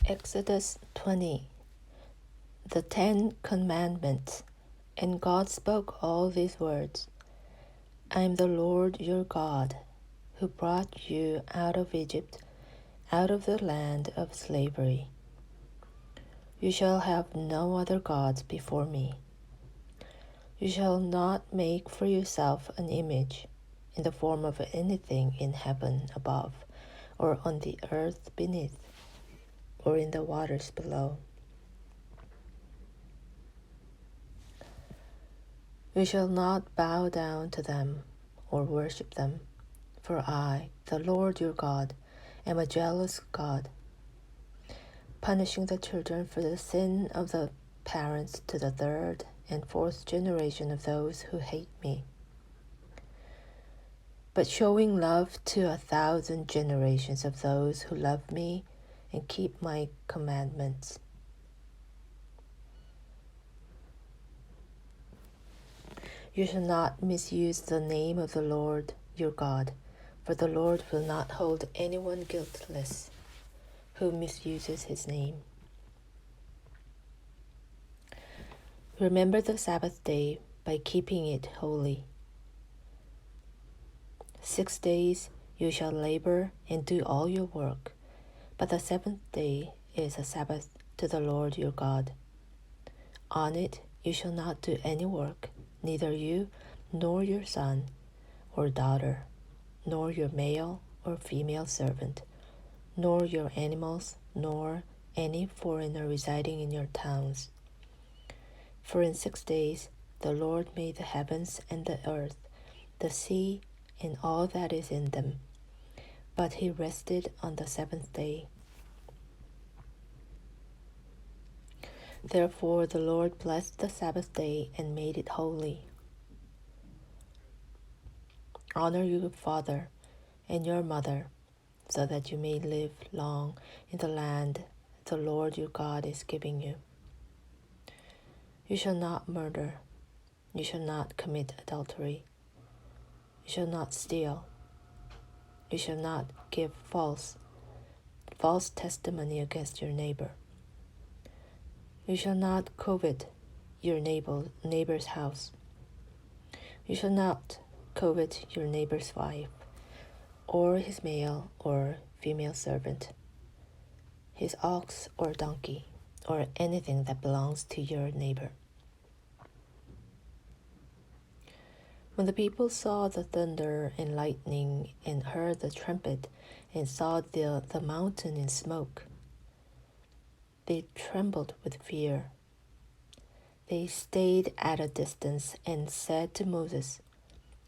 Exodus 20. The 10 Commandments. And God spoke all these words. I am the Lord your God, who brought you out of Egypt, out of the land of slavery. You shall have no other gods before me. You shall not make for yourself an image in the form of anything in heaven above, or on the earth beneath, or in the waters below. You shall not bow down to them or worship them, for I, the Lord your God, am a jealous God, punishing the children for the sin of the parents to the third and fourth generation of those who hate me, but showing love to 1,000 generations of those who love me and keep my commandments. You shall not misuse the name of the Lord your God, for the Lord will not hold anyone guiltless who misuses his name. Remember the Sabbath day by keeping it holy. 6 days you shall labor and do all your work, but the seventh day is a Sabbath to the Lord your God. On it you shall not do any work, neither you nor your son or daughter, nor your male or female servant, nor your animals, nor any foreigner residing in your towns. For in 6 days the Lord made the heavens and the earth, the sea, and all that is in them, but he rested on the seventh day. Therefore the Lord blessed the Sabbath day and made it holy. Honor your father and your mother, so that you may live long in the land the Lord your God is giving you. You shall not murder. You shall not commit adultery. You shall not steal. You shall not give false testimony against your neighbor. You shall not covet your neighbor's house. You shall not covet your neighbor's wife, or his male or female servant, his ox or donkey, or anything that belongs to your neighbor. When the people saw the thunder and lightning and heard the trumpet and saw the mountain in smoke, they trembled with fear. They stayed at a distance and said to Moses,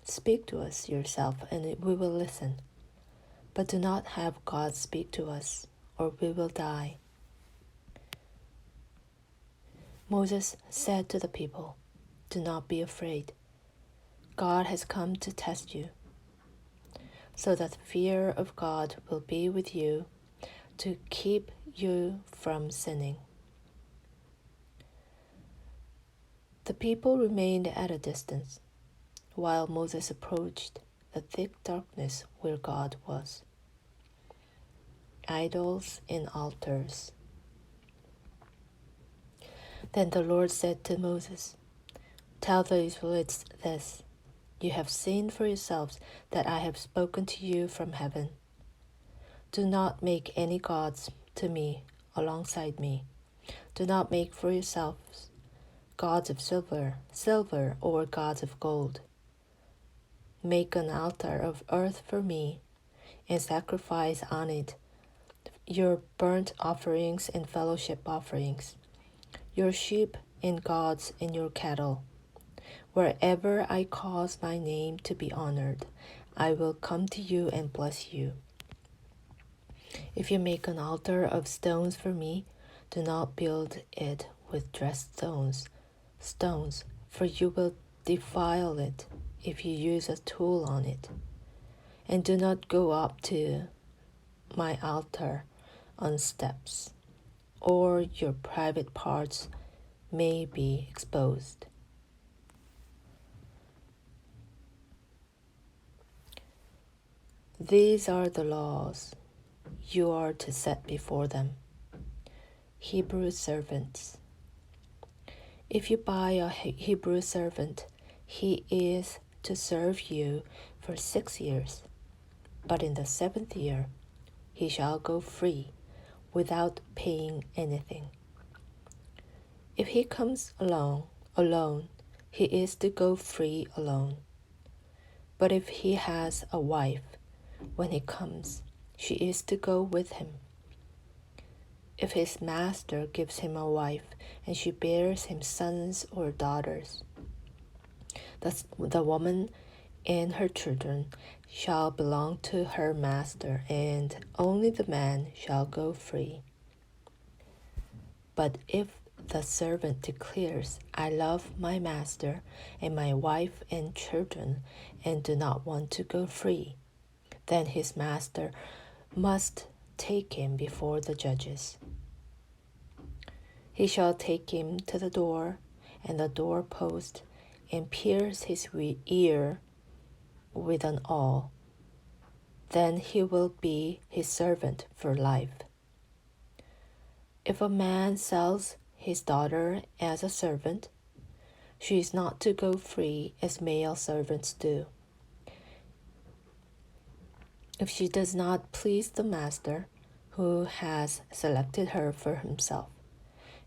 "Speak to us yourself, and we will listen. But do not have God speak to us, or we will die." Moses said to the people, "Do not be afraid. God has come to test you, so that the fear of God will be with you to keep you from sinning." The people remained at a distance, while Moses approached the thick darkness where God was. Idols and altars. Then the Lord said to Moses, "Tell the Israelites this. You have seen for yourselves that I have spoken to you from heaven. Do not make any gods to me alongside me. Do not make for yourselves gods of silver, or gods of gold. Make an altar of earth for me, and sacrifice on it your burnt offerings and fellowship offerings, your sheep and goats and your cattle. Wherever I cause my name to be honored, I will come to you and bless you. If you make an altar of stones for me, do not build it with dressed stones, for you will defile it if you use a tool on it. And do not go up to my altar on steps, or your private parts may be exposed." These are the laws you are to set before them. Hebrew servants. If you buy a Hebrew servant, he is to serve you for 6 years, but in the 7th year he shall go free, without paying anything. If he comes alone, he is to go free alone. But if he has a wife, when he comes, she is to go with him. If his master gives him a wife, and she bears him sons or daughters, the woman and her children shall belong to her master, and only the man shall go free. But if the servant declares, I love my master and my wife and children, and do not want to go free, then his master must take him before the judges. He shall take him to the door and the doorpost, and pierce his ear with an awl. Then he will be his servant for life. If a man sells his daughter as a servant, she is not to go free as male servants do. If she does not please the master, who has selected her for himself,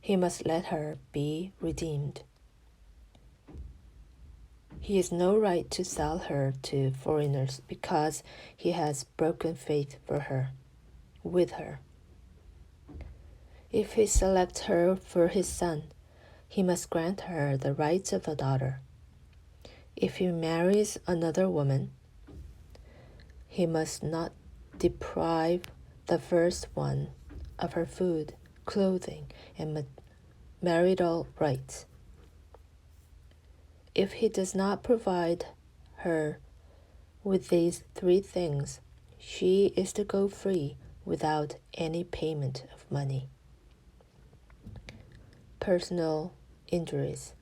he must let her be redeemed. He has no right to sell her to foreigners because he has broken faith with her. If he selects her for his son, he must grant her the rights of a daughter. If he marries another woman, he must not deprive the first one of her food, clothing, and marital rights. If he does not provide her with these 3 things, she is to go free without any payment of money. Personal injuries.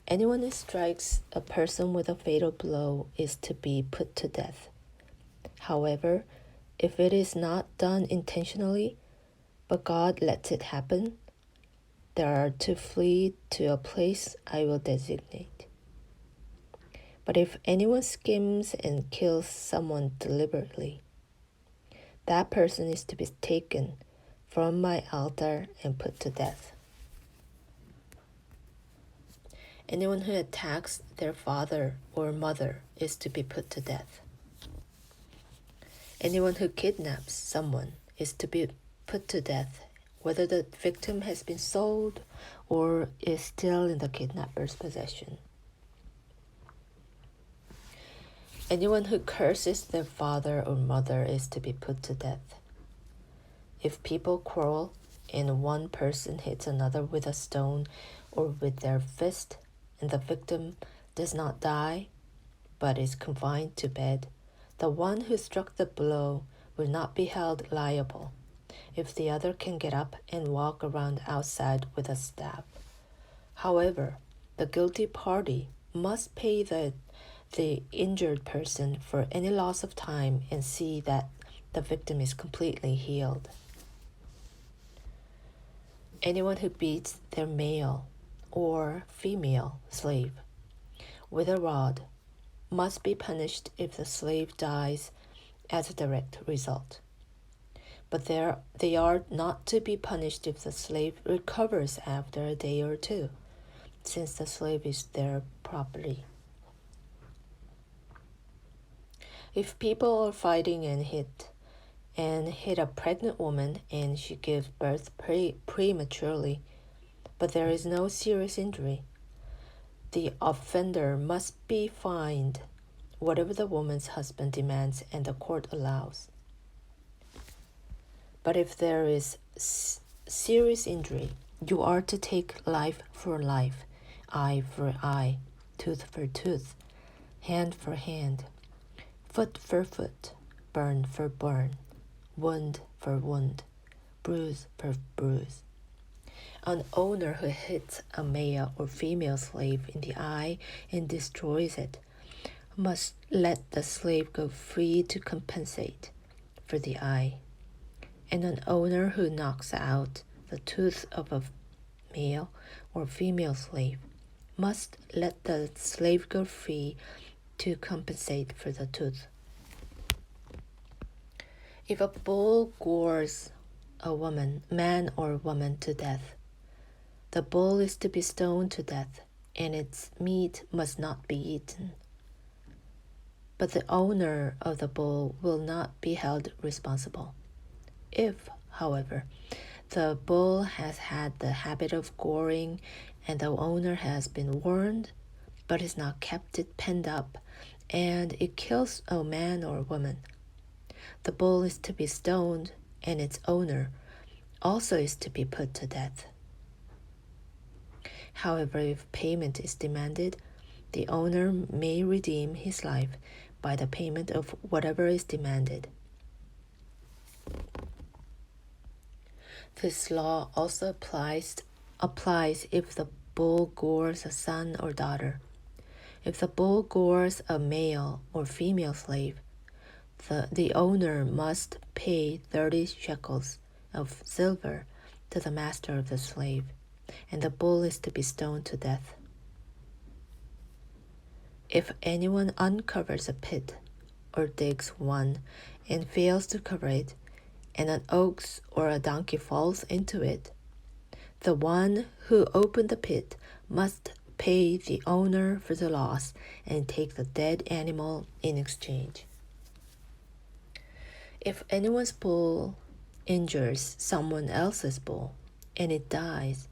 Anyone who strikes a person with a fatal blow is to be put to death. However, if it is not done intentionally, but God lets it happen, they are to flee to a place I will designate. But if anyone schemes and kills someone deliberately, that person is to be taken from my altar and put to death. Anyone who attacks their father or mother is to be put to death. Anyone who kidnaps someone is to be put to death, whether the victim has been sold or is still in the kidnapper's possession. Anyone who curses their father or mother is to be put to death. If people quarrel and one person hits another with a stone or with their fist, and the victim does not die but is confined to bed, the one who struck the blow will not be held liable if the other can get up and walk around outside with a staff. However, the guilty party must pay the injured person for any loss of time and see that the victim is completely healed. Anyone who beats their male or female slave with a rod must be punished if the slave dies as a direct result. But they are not to be punished if the slave recovers after a day or 2, since the slave is their property. If people are fighting and hit a pregnant woman and she gives birth prematurely, but there is no serious injury, the offender must be fined whatever the woman's husband demands and the court allows. But if there is serious injury, you are to take life for life, eye for eye, tooth for tooth, hand for hand, foot for foot, burn for burn, wound for wound, bruise for bruise. An owner who hits a male or female slave in the eye and destroys it must let the slave go free to compensate for the eye. and an owner who knocks out the tooth of a male or female slave must let the slave go free to compensate for the tooth. If a bull gores a man or woman to death, the bull is to be stoned to death, and its meat must not be eaten. But the owner of the bull will not be held responsible. If, however, the bull has had the habit of goring, and the owner has been warned, but has not kept it penned up, and it kills a man or woman, the bull is to be stoned, and its owner also is to be put to death. However, if payment is demanded, the owner may redeem his life by the payment of whatever is demanded. This law also applies if the bull gores a son or daughter. If the bull gores a male or female slave, the owner must pay 30 shekels of silver to the master of the slave, and the bull is to be stoned to death. If anyone uncovers a pit or digs one and fails to cover it, and an ox or a donkey falls into it, the one who opened the pit must pay the owner for the loss and take the dead animal in exchange. If anyone's bull injures someone else's bull and it dies,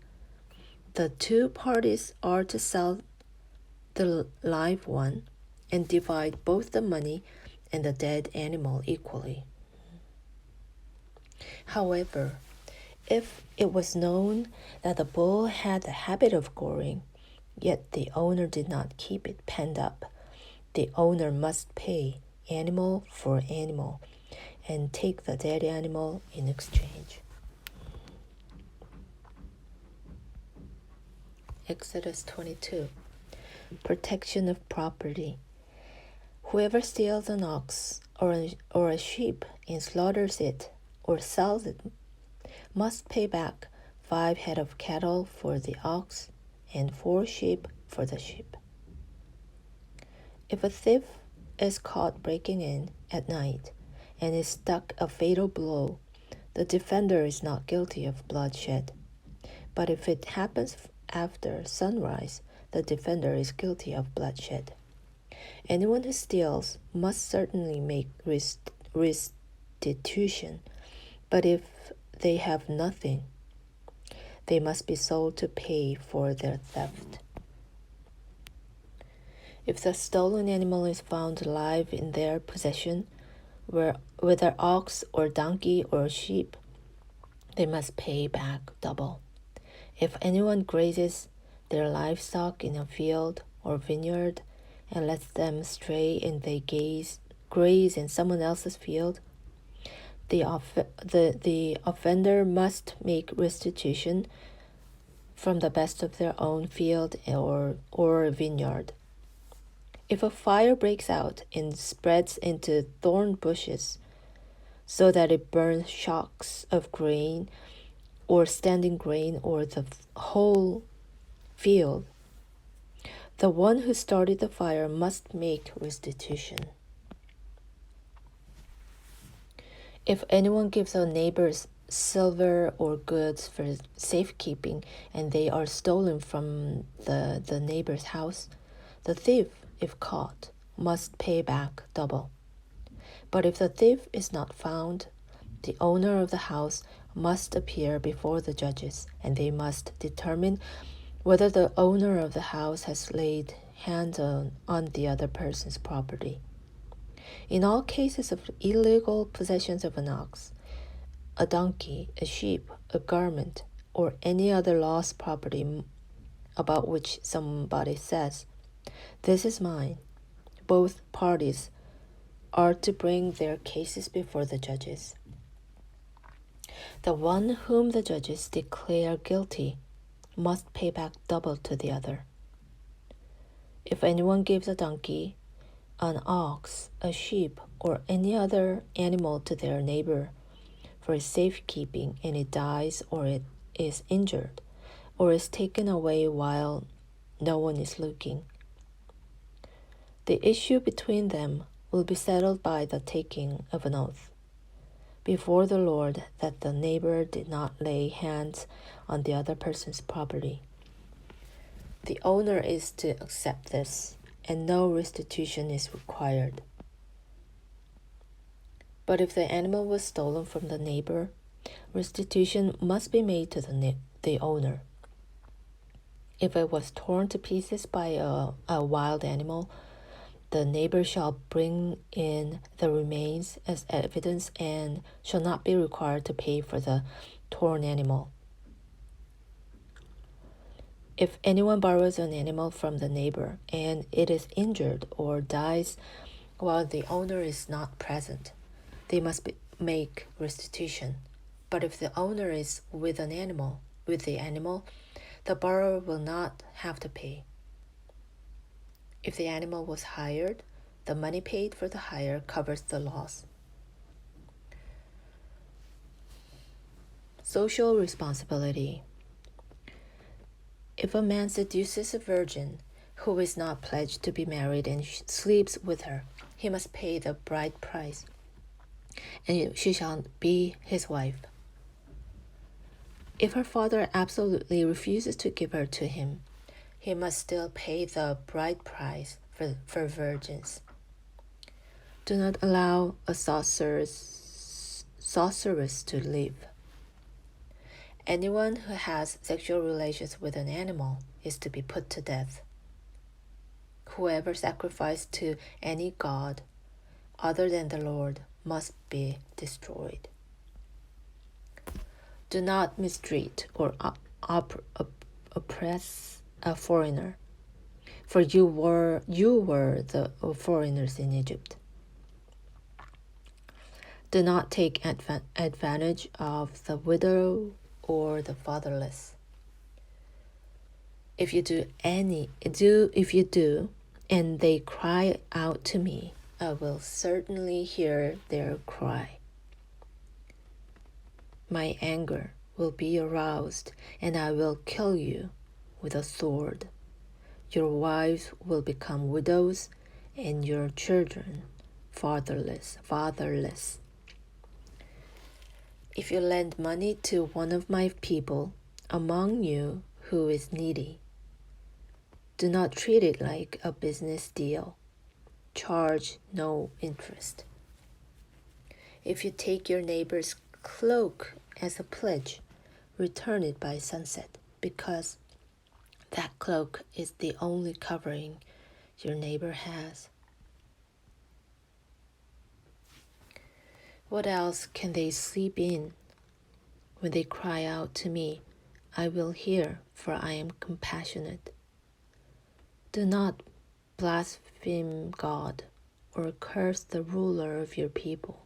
the two parties are to sell the live one and divide both the money and the dead animal equally. However, if it was known that the bull had the habit of goring, yet the owner did not keep it penned up, the owner must pay animal for animal and take the dead animal in exchange. Exodus 22. Protection of property. Whoever steals an ox or a sheep and slaughters it or sells it must pay back 5 head of cattle for the ox and 4 sheep for the sheep. If a thief is caught breaking in at night and is struck a fatal blow, the defender is not guilty of bloodshed. But if it happens after sunrise, the defender is guilty of bloodshed. Anyone who steals must certainly make restitution, but if they have nothing, they must be sold to pay for their theft. If the stolen animal is found alive in their possession, whether ox or donkey or sheep, they must pay back double. If anyone grazes their livestock in a field or vineyard and lets them stray and they graze in someone else's field, the offender must make restitution from the best of their own field or vineyard. If a fire breaks out and spreads into thorn bushes so that it burns shocks of grain or standing grain or the whole field, the one who started the fire must make restitution. If anyone gives a neighbor's silver or goods for safekeeping and they are stolen from the neighbor's house, the thief, if caught, must pay back double. But if the thief is not found, the owner of the house must appear before the judges, and they must determine whether the owner of the house has laid hands on the other person's property. In all cases of illegal possessions of an ox, a donkey, a sheep, a garment, or any other lost property about which somebody says, "This is mine," both parties are to bring their cases before the judges. The one whom the judges declare guilty must pay back double to the other. If anyone gives a donkey, an ox, a sheep, or any other animal to their neighbor for safekeeping and it dies or it is injured or is taken away while no one is looking. The issue between them will be settled by the taking of an oath before the Lord that the neighbor did not lay hands on the other person's property. The owner is to accept this, and no restitution is required. But if the animal was stolen from the neighbor, restitution must be made to the owner. If it was torn to pieces by a wild animal, the neighbor shall bring in the remains as evidence and shall not be required to pay for the torn animal. If anyone borrows an animal from the neighbor and it is injured or dies while the owner is not present, they must make restitution. But if the owner is with the animal, the borrower will not have to pay. If the animal was hired, the money paid for the hire covers the loss. Social responsibility. If a man seduces a virgin who is not pledged to be married and sleeps with her, he must pay the bride price, and she shall be his wife. If her father absolutely refuses to give her to him, he must still pay the bride price for virgins. Do not allow a sorceress to live. Anyone who has sexual relations with an animal is to be put to death. Whoever sacrificed to any god other than the Lord must be destroyed. Do not mistreat or oppress a foreigner, for you were the foreigners in Egypt. Do not take advantage of the widow or the fatherless. If you do, and they cry out to me, I will certainly hear their cry. My anger will be aroused, and I will kill you with a sword. Your wives will become widows, and your children fatherless. If you lend money to one of my people among you who is needy, do not treat it like a business deal. Charge no interest. If you take your neighbor's cloak as a pledge, return it by sunset, because that cloak is the only covering your neighbor has. What else can they sleep in? When they cry out to me, I will hear, for I am compassionate. Do not blaspheme God or curse the ruler of your people.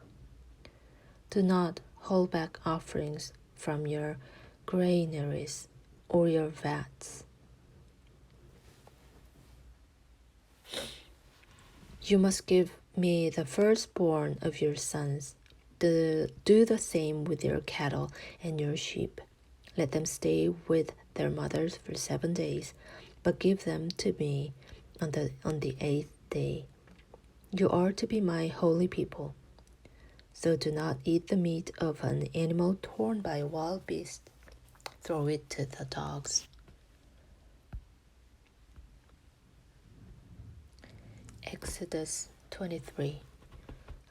Do not hold back offerings from your granaries or your vats. You must give me the firstborn of your sons. Do the same with your cattle and your sheep. Let them stay with their mothers for 7 days, but give them to me on the 8th day. You are to be my holy people. So do not eat the meat of an animal torn by a wild beast. Throw it to the dogs. Exodus 23.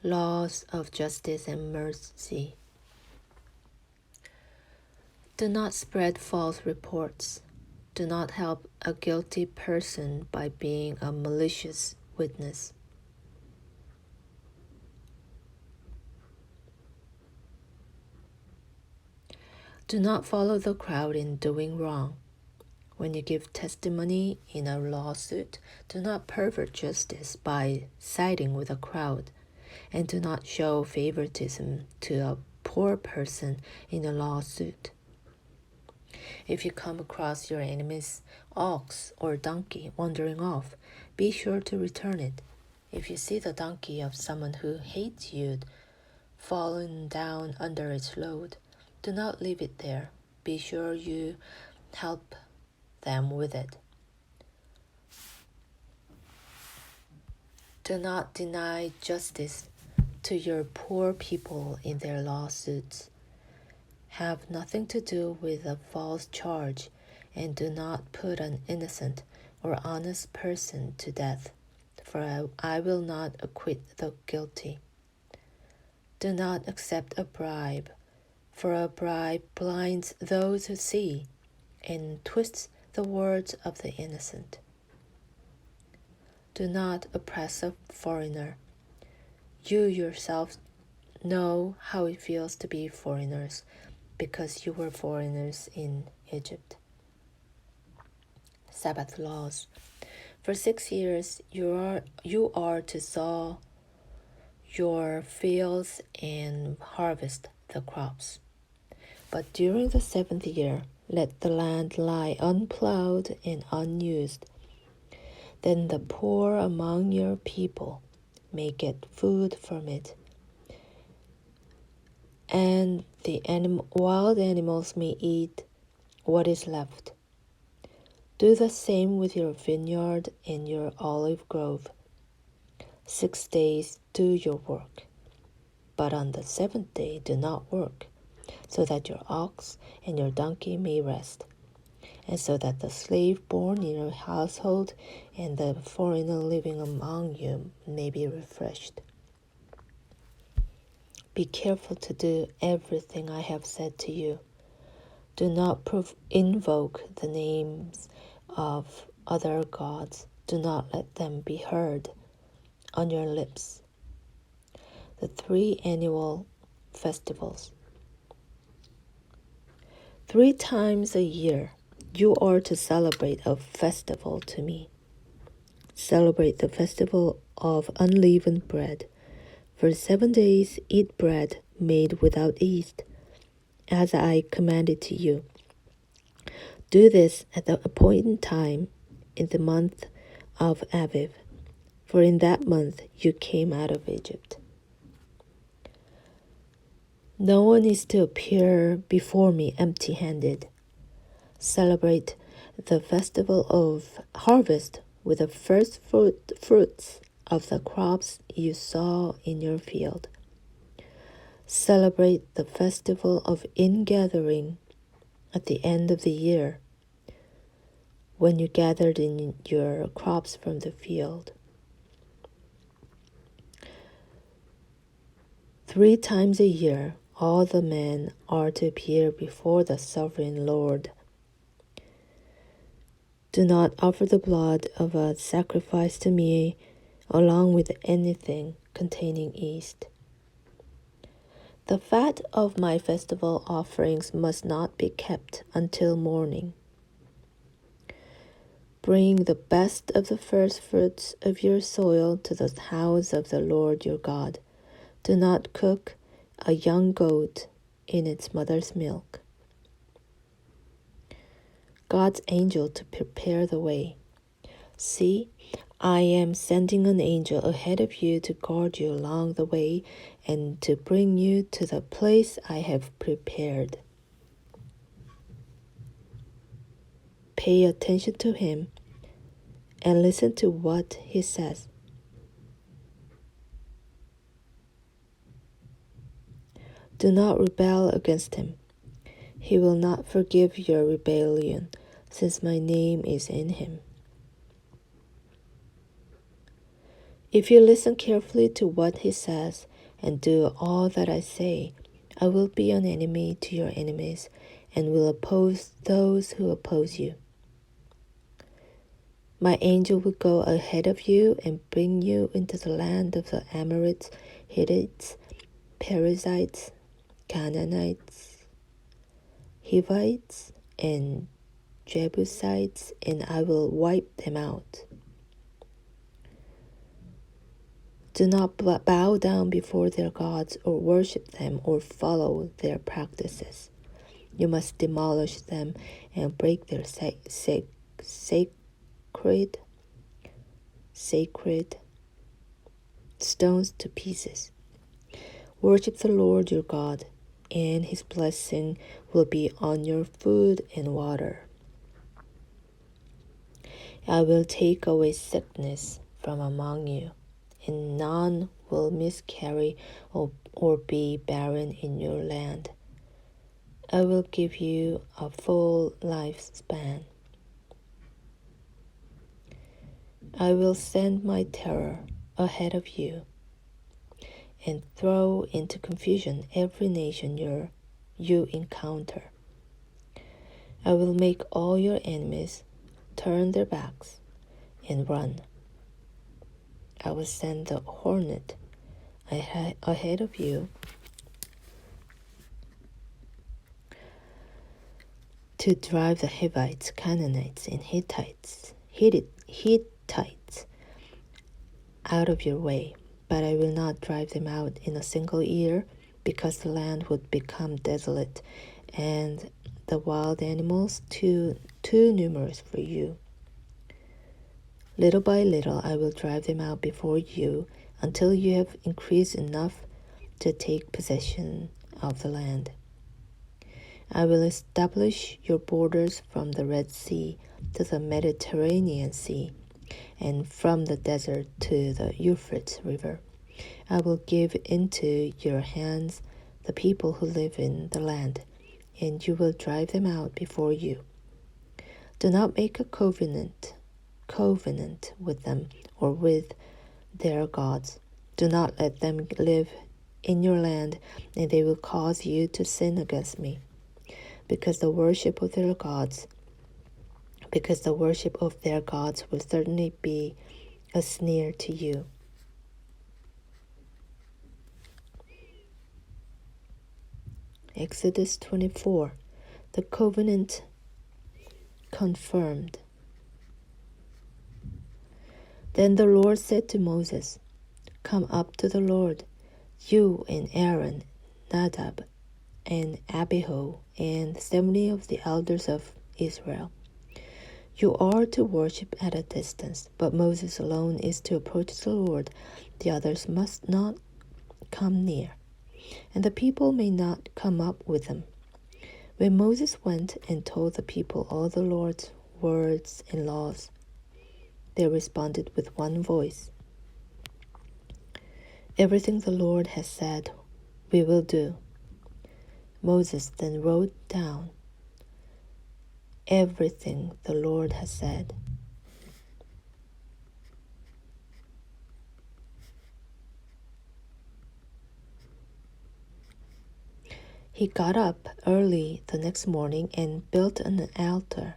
Laws of justice and mercy. Do not spread false reports. Do not help a guilty person by being a malicious witness. Do not follow the crowd in doing wrong. When you give testimony in a lawsuit, do not pervert justice by siding with a crowd, and do not show favoritism to a poor person in a lawsuit. If you come across your enemy's ox or donkey wandering off, be sure to return it. If you see the donkey of someone who hates you fallen down under its load. Do not leave it there. Be sure you help them with it. Do not deny justice to your poor people in their lawsuits. Have nothing to do with a false charge, and do not put an innocent or honest person to death, for I will not acquit the guilty. Do not accept a bribe, for a bribe blinds those who see and twists the words of the innocent. Do not oppress a foreigner. You yourself know how it feels to be foreigners, because you were foreigners in Egypt. Sabbath laws. For 6 years you are to sow your fields and harvest the crops. But during the 7th year, let the land lie unplowed and unused. Then the poor among your people may get food from it, and the wild animals may eat what is left. Do the same with your vineyard and your olive grove. 6 days do your work, but on the 7th day do not work, so that your ox and your donkey may rest, and so that the slave born in your household and the foreigner living among you may be refreshed. Be careful to do everything I have said to you. Do not invoke the names of other gods. Do not let them be heard on your lips. The 3 annual festivals. 3 times a year you are to celebrate a festival to me. Celebrate the festival of unleavened bread. For 7 days eat bread made without yeast, as I commanded to you. Do this at the appointed time in the month of Aviv, for in that month you came out of Egypt. No one is to appear before me empty-handed. Celebrate the festival of harvest with the first fruits of the crops you sow in your field. Celebrate the festival of ingathering at the end of the year, when you gathered in your crops from the field. 3 times a year all the men are to appear before the sovereign Lord. Do not offer the blood of a sacrifice to me along with anything containing yeast. The fat of my festival offerings must not be kept until morning. Bring the best of the first fruits of your soil to the house of the Lord your God. Do not cook a young goat in its mother's milk. God's angel to prepare the way. See, I am sending an angel ahead of you to guard you along the way and to bring you to the place I have prepared. Pay attention to him and listen to what he says. Do not rebel against him. He will not forgive your rebellion, since my name is in him. If you listen carefully to what he says and do all that I say, I will be an enemy to your enemies and will oppose those who oppose you. My angel will go ahead of you and bring you into the land of the Amorites, Hittites, Perizzites, Canaanites, Hivites, and Jebusites, and I will wipe them out. Do not bow down before their gods or worship them or follow their practices. You must demolish them and break their sacred stones to pieces. Worship the Lord your God, and his blessing will be on your food and water. I will take away sickness from among you, and none will miscarry or be barren in your land. I will give you a full lifespan. I will send my terror ahead of you and throw into confusion every nation you encounter. I will make all your enemies turn their backs and run. I will send the hornet ahead of you to drive the Hivites, Canaanites, and Hittites out of your way. But I will not drive them out in a single year, because the land would become desolate, and the wild animals too numerous for you. Little by little I will drive them out before you, until you have increased enough to take possession of the land. I will establish your borders from the Red Sea to the Mediterranean Sea, and from the desert to the Euphrates River. I will give into your hands the people who live in the land, and you will drive them out before you. Do not make a covenant with them or with their gods. Do not let them live in your land, and they will cause you to sin against me. Because the worship of their gods will certainly be a snare to you. Exodus 24, the covenant confirmed. Then the Lord said to Moses, "Come up to the Lord, you and Aaron, Nadab, and Abihu, and 70 of the elders of Israel. You are to worship at a distance, but Moses alone is to approach the Lord. The others must not come near, and the people may not come up with him." When Moses went and told the people all the Lord's words and laws, they responded with one voice, "Everything the Lord has said, we will do." Moses then wrote down everything the Lord has said. He got up early the next morning and built an altar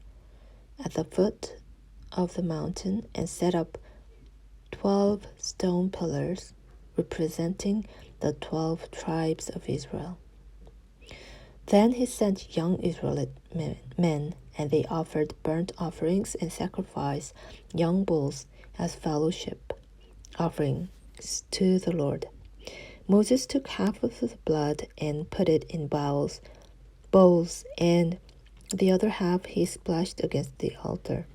at the foot of the mountain and set up 12 stone pillars representing the 12 tribes of Israel. Then he sent young Israelite men, and they offered burnt offerings and sacrificed young bulls as fellowship offerings to the Lord. Moses took half of the blood and put it in bowls, and the other half he splashed against the altar.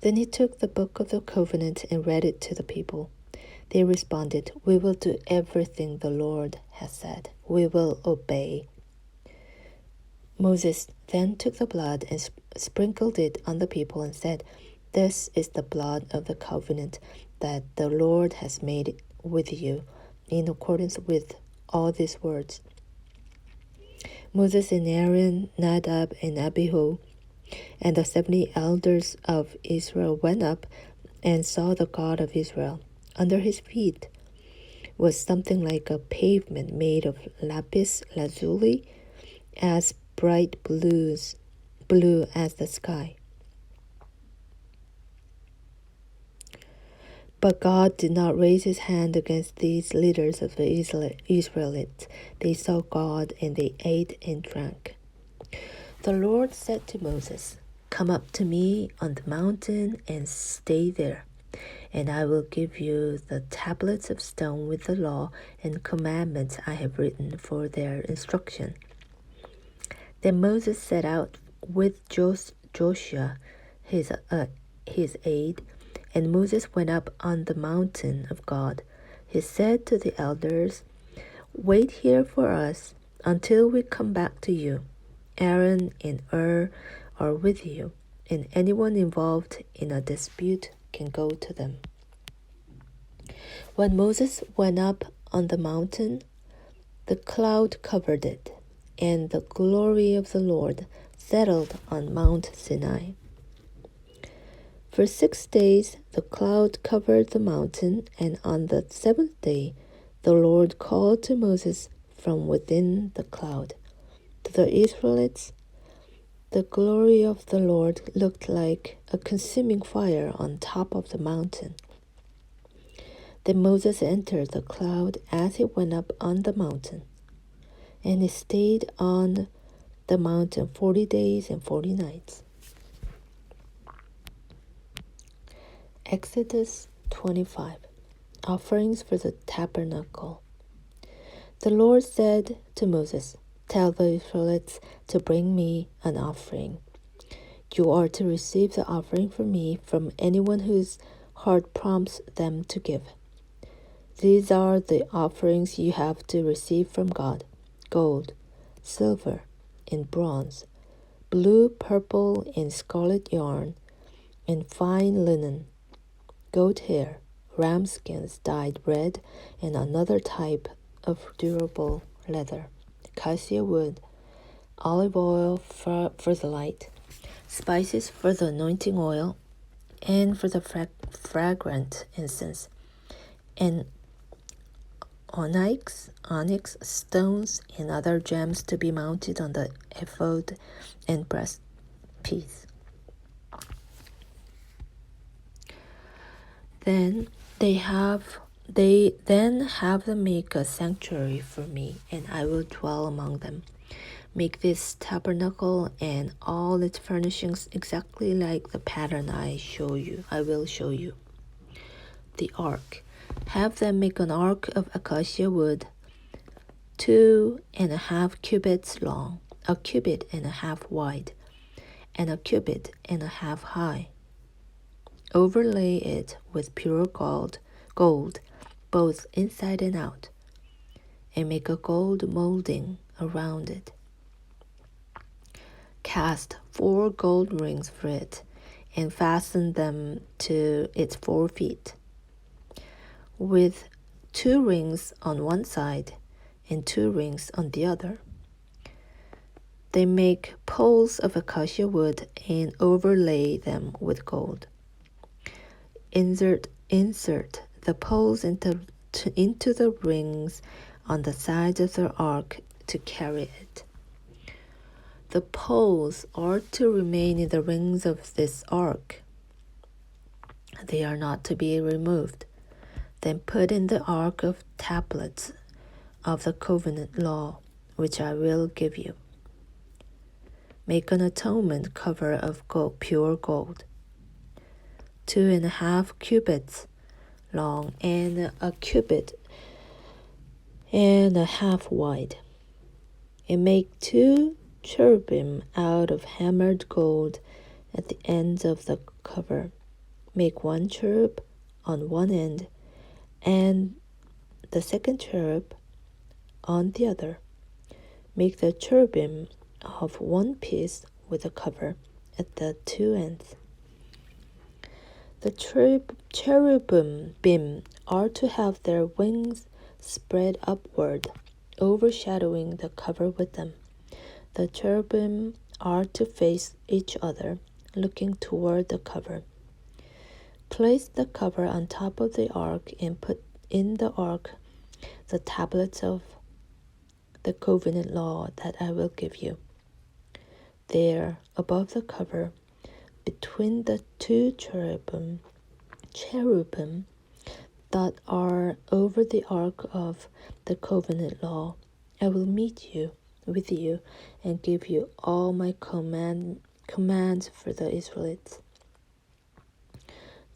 Then he took the book of the covenant and read it to the people. They responded, "We will do everything the Lord has said. We will obey." Moses then took the blood and sprinkled it on the people and said, "This is the blood of the covenant that the Lord has made with you, in accordance with all these words." Moses and Aaron, Nadab and Abihu, and the 70 elders of Israel went up and saw the God of Israel. Under his feet was something like a pavement made of lapis lazuli, as bright blue as the sky. But God did not raise his hand against these leaders of the Israelites. They saw God, and they ate and drank. The Lord said to Moses, "Come up to me on the mountain and stay there, and I will give you the tablets of stone with the law and commandments I have written for their instruction." Then Moses set out with Joshua, his aide, and Moses went up on the mountain of God. he said to the elders, "Wait here for us until we come back to you. Aaron and Ur are with you, and anyone involved in a dispute can go to them." When Moses went up on the mountain, the cloud covered it, and the glory of the Lord settled on Mount Sinai. For 6 days the cloud covered the mountain, and on the seventh day the Lord called to Moses from within the cloud. To the Israelites, the glory of the Lord looked like a consuming fire on top of the mountain. Then Moses entered the cloud as he went up on the mountain, and he stayed on the mountain 40 days and 40 nights. Exodus 25. Offerings for the tabernacle. The Lord said to Moses, "Tell the Israelites to bring me an offering. You are to receive the offering from me from anyone whose heart prompts them to give. These are the offerings you have to receive from God: gold, silver, and bronze, blue, purple, and scarlet yarn, and fine linen, goat hair, ram skins dyed red, and another type of durable leather, acacia wood, olive oil for the light, spices for the anointing oil, and for the fragrant incense, and onyx stones, and other gems to be mounted on the ephod and breastpiece. Then have them make a sanctuary for me, and I will dwell among them. Make this tabernacle and all its furnishings exactly like the pattern I will show you. The ark. Have them make an ark of acacia wood, 2.5 cubits long, a cubit and a half wide, and a cubit and a half high. Overlay it with pure gold, both inside and out, and make a gold molding around it. Cast 4 gold rings for it, and fasten them to its 4 feet, with 2 rings on one side and 2 rings on the other. They make poles of acacia wood and overlay them with gold. Insert the poles into the rings on the sides of the ark to carry it. The poles are to remain in the rings of this ark. They are not to be removed. Then put in the ark of tablets of the covenant law, which I will give you. Make an atonement cover of pure gold, 2.5 cubits long and a cubit and a half wide, and make 2 cherubim out of hammered gold at the ends of the cover. Make 1 cherub on one end and the second cherub on the other. Make the cherubim of one piece with the cover at the 2 ends. The cherubim are to have their wings spread upward, overshadowing the cover with them. The cherubim are to face each other, looking toward the cover. Place the cover on top of the ark and put in the ark the tablets of the covenant law that I will give you. There, above the cover, between the 2 cherubim that are over the ark of the covenant law, I will meet with you and give you all my commands for the Israelites.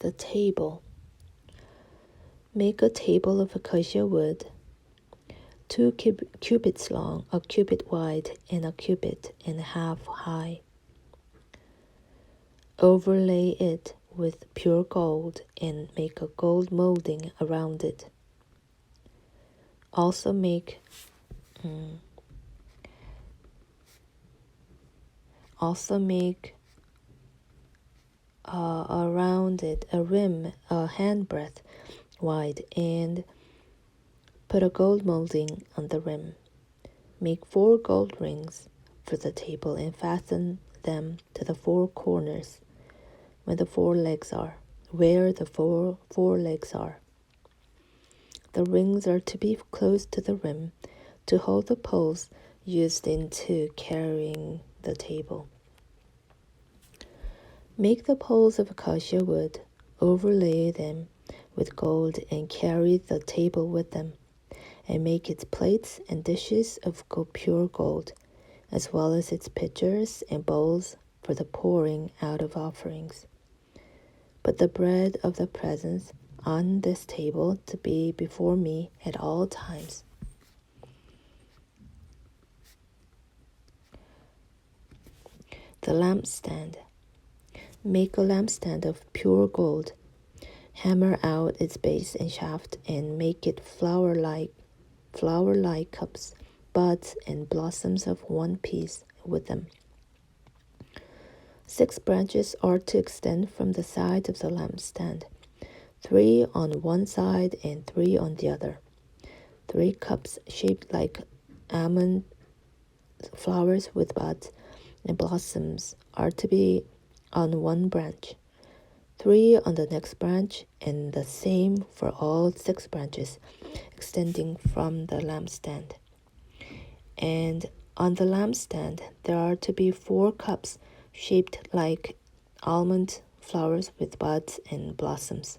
The table. Make a table of acacia wood, 2 cubits long, a cubit wide, and a cubit and a half high. Overlay it with pure gold and make a gold molding around it. Also make around it a rim a handbreadth wide, and put a gold molding on the rim. Make 4 gold rings for the table and fasten them to the 4 corners where the 4 legs are. The rings are to be close to the rim to hold the poles used into carrying the table. Make the poles of acacia wood, overlay them with gold, and carry the table with them, and make its plates and dishes of pure gold, as well as its pitchers and bowls for the pouring out of offerings. Put the bread of the presence on this table to be before me at all times. The lampstand. Make a lampstand of pure gold. Hammer out its base and shaft, and make it flower-like cups, buds, and blossoms of one piece with them. 6 branches are to extend from the side of the lampstand, 3 on one side and 3 on the other. 3 cups shaped like almond flowers with buds and blossoms are to be on one branch, 3 on the next branch, and the same for all 6 branches extending from the lampstand. And on the lampstand there are to be 4 cups shaped like almond flowers with buds and blossoms.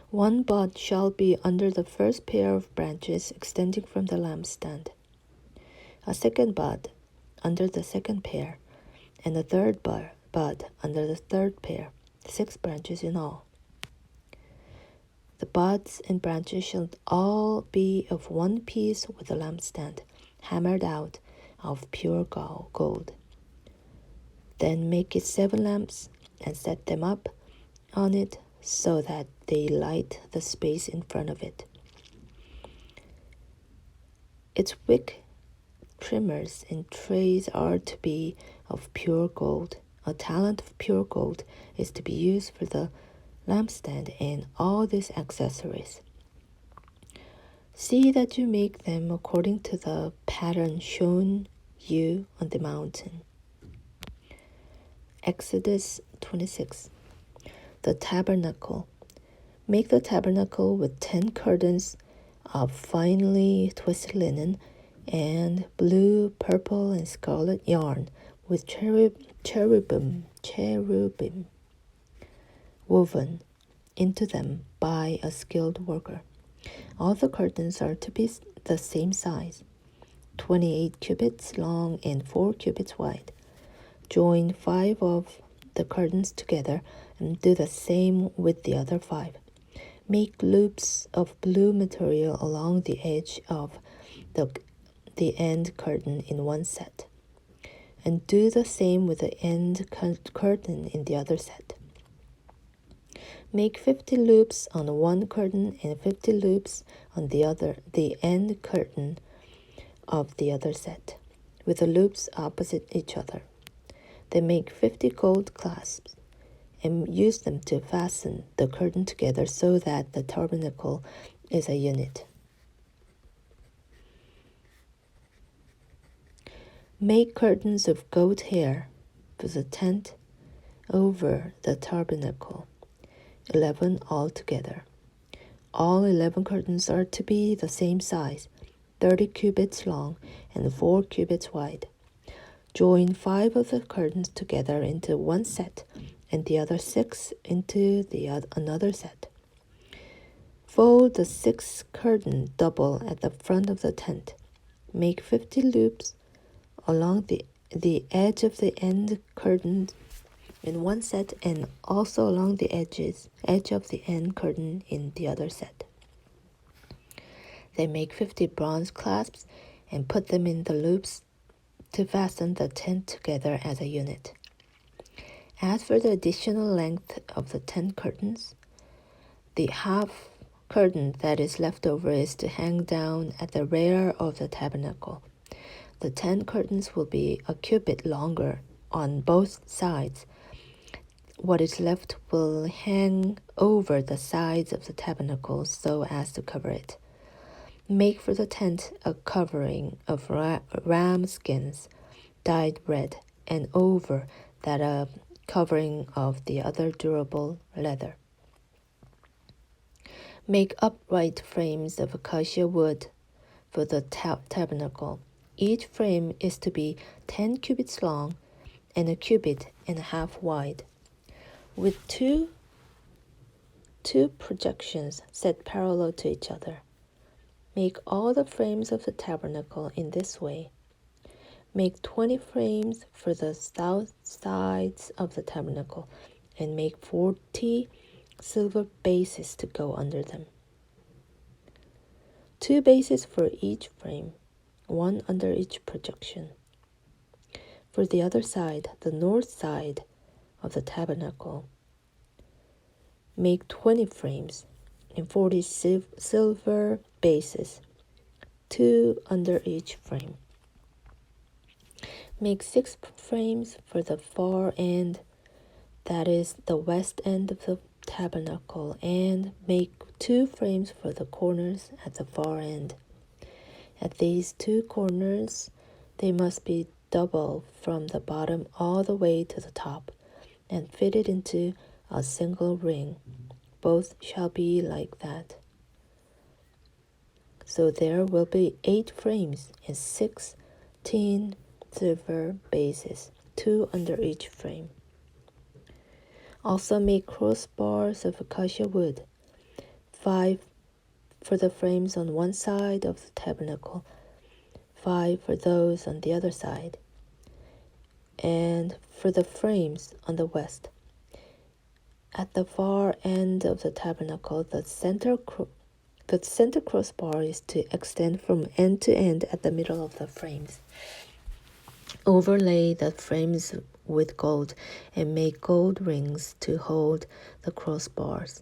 1 bud shall be under the first pair of branches extending from the lampstand, a second bud under the second pair, and a third bud under the third pair, 6 branches in all. The buds and branches shall all be of one piece with the lampstand, hammered out of pure gold. Then make it 7 lamps and set them up on it so that they light the space in front of it. Its wick trimmers and trays are to be of pure gold. A talent of pure gold is to be used for the lampstand and all these accessories. See that you make them according to the pattern shown you on the mountain. Exodus 26. The tabernacle. Make the tabernacle with 10 curtains of finely twisted linen and blue, purple, and scarlet yarn with cherubim woven into them by a skilled worker. All the curtains are to be the same size, 28 cubits long and 4 cubits wide. Join 5 of the curtains together and do the same with the other 5. Make loops of blue material along the edge of the end curtain in one set, and do the same with the end curtain in the other set. Make 50 loops on one curtain and 50 loops on the end curtain of the other set, with the loops opposite each other. Then make 50 gold clasps and use them to fasten the curtain together so that the tabernacle is a unit. Make curtains of goat hair for the tent over the tabernacle, 11 altogether. All 11 curtains are to be the same size, 30 cubits long and 4 cubits wide. Join 5 of the curtains together into one set, and the other 6 into another set. Fold the 6th curtain double at the front of the tent. Make 50 loops along the edge of the end curtain in one set, and also along the edge of the end curtain in the other set. Then make 50 bronze clasps and put them in the loops to fasten the tent together as a unit. As for the additional length of the tent curtains, the half curtain that is left over is to hang down at the rear of the tabernacle. The 10 curtains will be a cubit longer on both sides. What is left will hang over the sides of the tabernacle so as to cover it. Make for the tent a covering of ram skins dyed red, and over that a covering of the other durable leather. Make upright frames of acacia wood for the tabernacle. Each frame is to be 10 cubits long and a cubit and a half wide, with two projections set parallel to each other. Make all the frames of the tabernacle in this way. Make 20 frames for the south sides of the tabernacle, and make 40 silver bases to go under them. 2 bases for each frame, one under each projection. For the other side, the north side of the tabernacle, make 20 frames and 40 silver bases, 2 under each frame. Make 6 frames for the far end, that is the west end of the tabernacle, and make 2 frames for the corners at the far end. At these 2 corners, they must be double from the bottom all the way to the top, and fitted into a single ring. Both shall be like that. So there will be 8 frames and 16 silver bases, 2 under each frame. Also make crossbars of acacia wood, 5 for the frames on one side of the tabernacle, 5 for those on the other side, and for the frames on the west. At the far end of the tabernacle, the center crossbar is to extend from end to end at the middle of the frames. Overlay the frames with gold and make gold rings to hold the crossbars.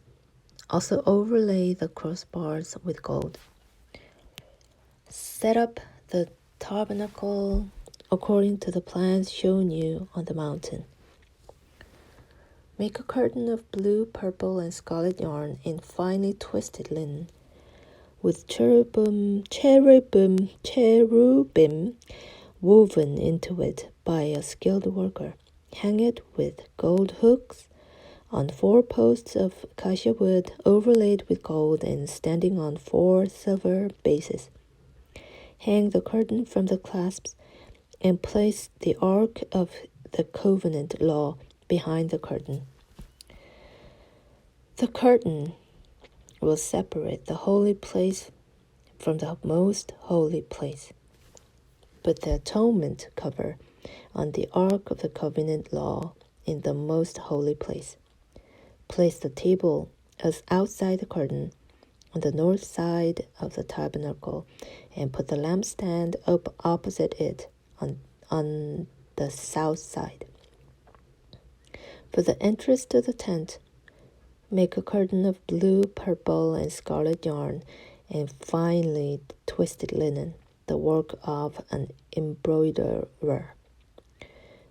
Also overlay the crossbars with gold. Set up the tabernacle according to the plans shown you on the mountain. Make a curtain of blue, purple, and scarlet yarn in finely twisted linen, with cherubim woven into it by a skilled worker. Hang it with gold hooks on 4 posts of acacia wood overlaid with gold and standing on 4 silver bases. Hang the curtain from the clasps and place the Ark of the Covenant law behind the curtain. The curtain will separate the holy place from the most holy place. Put the atonement cover on the Ark of the Covenant law in the most holy place. Place the table as outside the curtain on the north side of the tabernacle, and put the lampstand up opposite it on the south side. For the entrance to the tent, make a curtain of blue, purple, and scarlet yarn and finely twisted linen, the work of an embroiderer.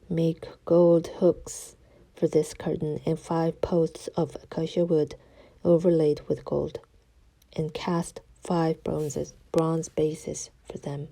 Make gold hooks for this curtain and 5 posts of acacia wood overlaid with gold, and cast 5 bronze bases for them.